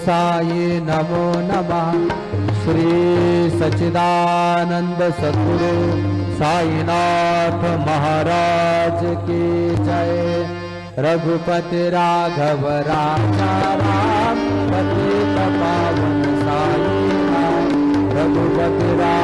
साई नमो नमः। श्री सच्चिदानंद सद्गुरु साईनाथ महाराज की जय। रघुपति राघव राजा राम पतित पावन साई नाथ। रघुपति राघव